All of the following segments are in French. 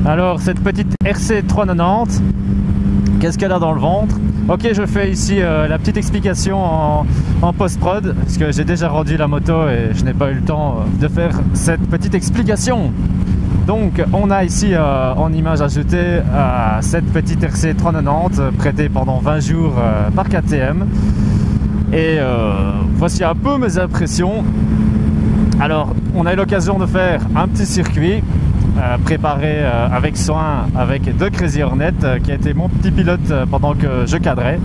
Alors cette petite RC 390, qu'est-ce qu'elle a dans le ventre? Ok, je fais ici la petite explication en post-prod, parce que j'ai déjà rendu la moto et je n'ai pas eu le temps de faire cette petite explication. Donc on a ici en image ajoutée cette petite RC 390 prêtée pendant 20 jours par KTM. Et voici un peu mes impressions. Alors on a eu l'occasion de faire un petit circuit préparé avec soin avec The Crazy Hornet qui a été mon petit pilote pendant que je cadrais.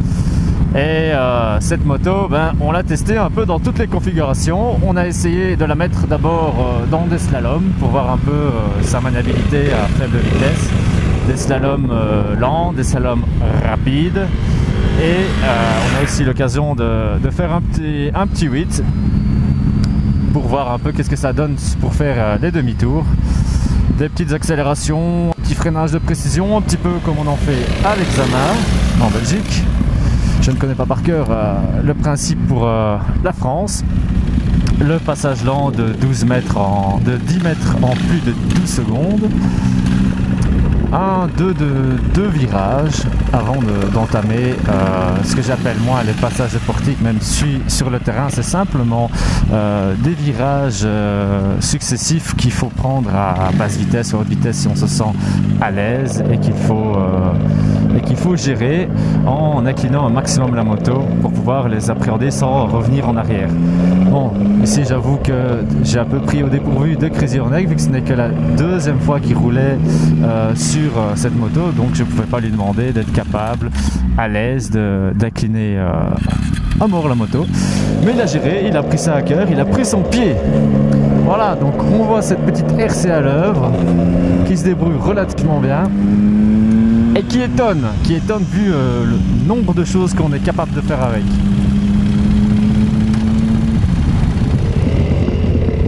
Et cette moto, on l'a testée un peu dans toutes les configurations. On a essayé de la mettre d'abord dans des slaloms pour voir un peu sa maniabilité à faible vitesse. Des slaloms lents, des slaloms rapides. Et on a aussi l'occasion de faire un petit 8 pour voir un peu qu'est-ce que ça donne pour faire les demi-tours. Des petites accélérations, petit freinage de précision, un petit peu comme on en fait à l'examen en Belgique. Je ne connais pas par cœur le principe pour la France. Le passage lent de 10 mètres en plus de 12 secondes. Deux virages avant d'entamer ce que j'appelle moi les passages de portique. Même si sur le terrain c'est simplement des virages successifs qu'il faut prendre à basse vitesse ou haute vitesse si on se sent à l'aise et qu'il faut gérer en inclinant un maximum la moto pour pouvoir les appréhender sans revenir en arrière. Bon, ici j'avoue que j'ai un peu pris au dépourvu de Crazy Hornet vu que ce n'est que la deuxième fois qu'il roulait sur cette moto, donc je ne pouvais pas lui demander d'être capable, à l'aise, d'incliner à mort la moto. Mais il a géré, il a pris ça à cœur, il a pris son pied. Voilà, donc on voit cette petite RC à l'œuvre qui se débrouille relativement bien et qui étonne vu le nombre de choses qu'on est capable de faire avec.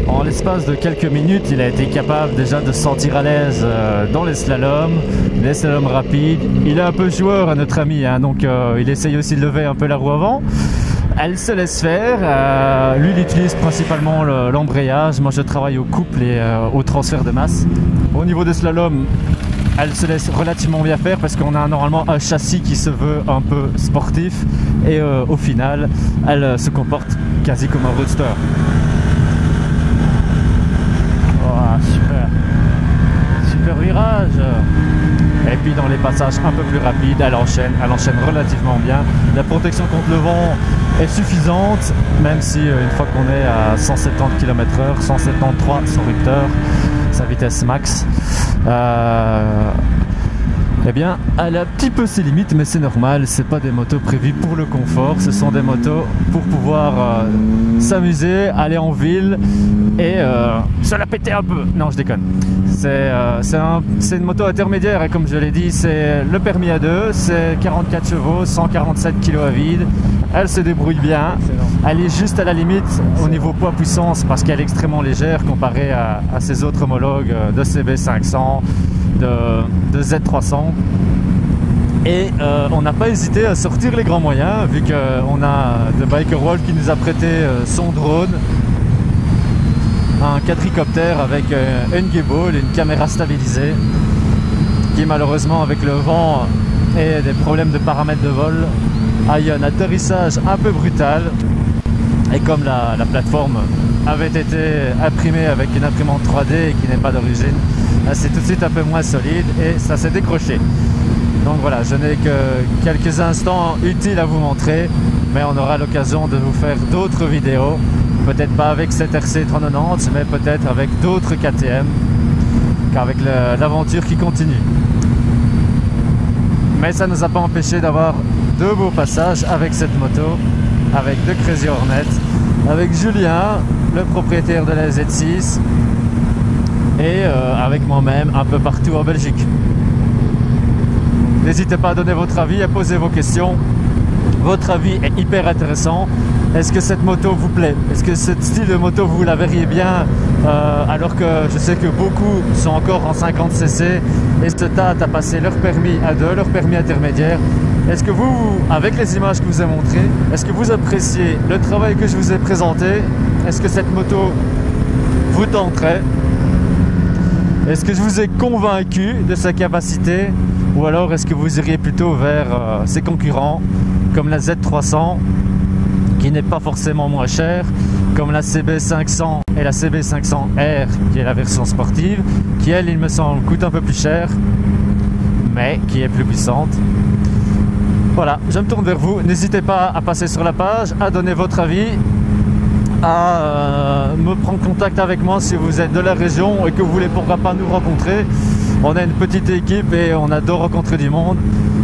En l'espace de quelques minutes, il a été capable déjà de se sentir à l'aise dans les slaloms rapides. Il est un peu joueur à notre ami, hein, donc il essaye aussi de lever un peu la roue avant. Elle se laisse faire, lui il utilise principalement l'embrayage, moi je travaille au couple et au transfert de masse. Au niveau des slaloms, elle se laisse relativement bien faire parce qu'on a normalement un châssis qui se veut un peu sportif et au final elle se comporte quasi comme un roadster. Super virage. Et puis dans les passages un peu plus rapides, elle enchaîne relativement bien. La protection contre le vent est suffisante, même si une fois qu'on est à 170 km/h, 173 son rupteur, sa vitesse max, eh bien elle a un petit peu ses limites, mais c'est normal, c'est pas des motos prévues pour le confort, ce sont des motos pour pouvoir s'amuser, aller en ville et se la péter un peu. Non, je déconne. C'est une moto intermédiaire et comme je l'ai dit, c'est le permis A2, c'est 44 chevaux, 147 kg à vide. Elle se débrouille bien, elle est juste à la limite au niveau poids-puissance parce qu'elle est extrêmement légère comparée à ses autres homologues de CB500, de Z300. Et on n'a pas hésité à sortir les grands moyens vu qu'on a The Biker Wolf qui nous a prêté son drone, un quadricoptère avec une gimbal et une caméra stabilisée qui malheureusement avec le vent et des problèmes de paramètres de vol a eu un atterrissage un peu brutal et comme la plateforme avait été imprimée avec une imprimante 3D qui n'est pas d'origine, c'est tout de suite un peu moins solide et ça s'est décroché. Donc voilà, je n'ai que quelques instants utiles à vous montrer, mais on aura l'occasion de vous faire d'autres vidéos, peut-être pas avec cette RC 390, mais peut-être avec d'autres KTM, qu'avec l'aventure qui continue. Mais ça ne nous a pas empêché d'avoir de beaux passages avec cette moto, avec The Crazy Hornet, avec Julien, le propriétaire de la Z6, et avec moi-même un peu partout en Belgique. N'hésitez pas à donner votre avis, à poser vos questions. Votre avis est hyper intéressant. Est-ce que cette moto vous plaît? Est-ce que ce style de moto vous la verriez bien alors que je sais que beaucoup sont encore en 50cc et se tâtent à passer leur permis A2, leur permis intermédiaire. Est-ce que vous, avec les images que je vous ai montrées, est-ce que vous appréciez le travail que je vous ai présenté? Est-ce que cette moto vous tenterait? Est-ce que je vous ai convaincu de sa capacité ou alors est-ce que vous iriez plutôt vers ses concurrents comme la Z300 qui n'est pas forcément moins chère, comme la CB500 et la CB500R qui est la version sportive, qui elle, il me semble, coûte un peu plus cher mais qui est plus puissante. Voilà, je me tourne vers vous, n'hésitez pas à passer sur la page, à donner votre avis, à me prendre contact avec moi si vous êtes de la région et que vous voulez pourquoi pas nous rencontrer. On a une petite équipe et on adore rencontrer du monde.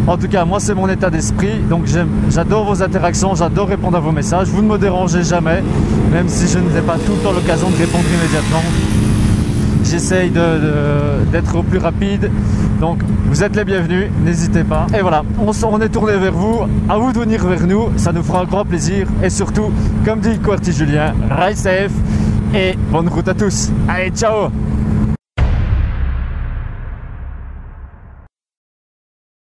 En tout cas, moi c'est mon état d'esprit, donc j'adore vos interactions, j'adore répondre à vos messages. Vous ne me dérangez jamais, même si je n'ai pas tout le temps l'occasion de répondre immédiatement. J'essaye d'être au plus rapide, donc vous êtes les bienvenus, n'hésitez pas. Et voilà, on est tourné vers vous, à vous de venir vers nous, ça nous fera un grand plaisir. Et surtout, comme dit QWERTY Julien, ride safe et bonne route à tous. Allez, ciao!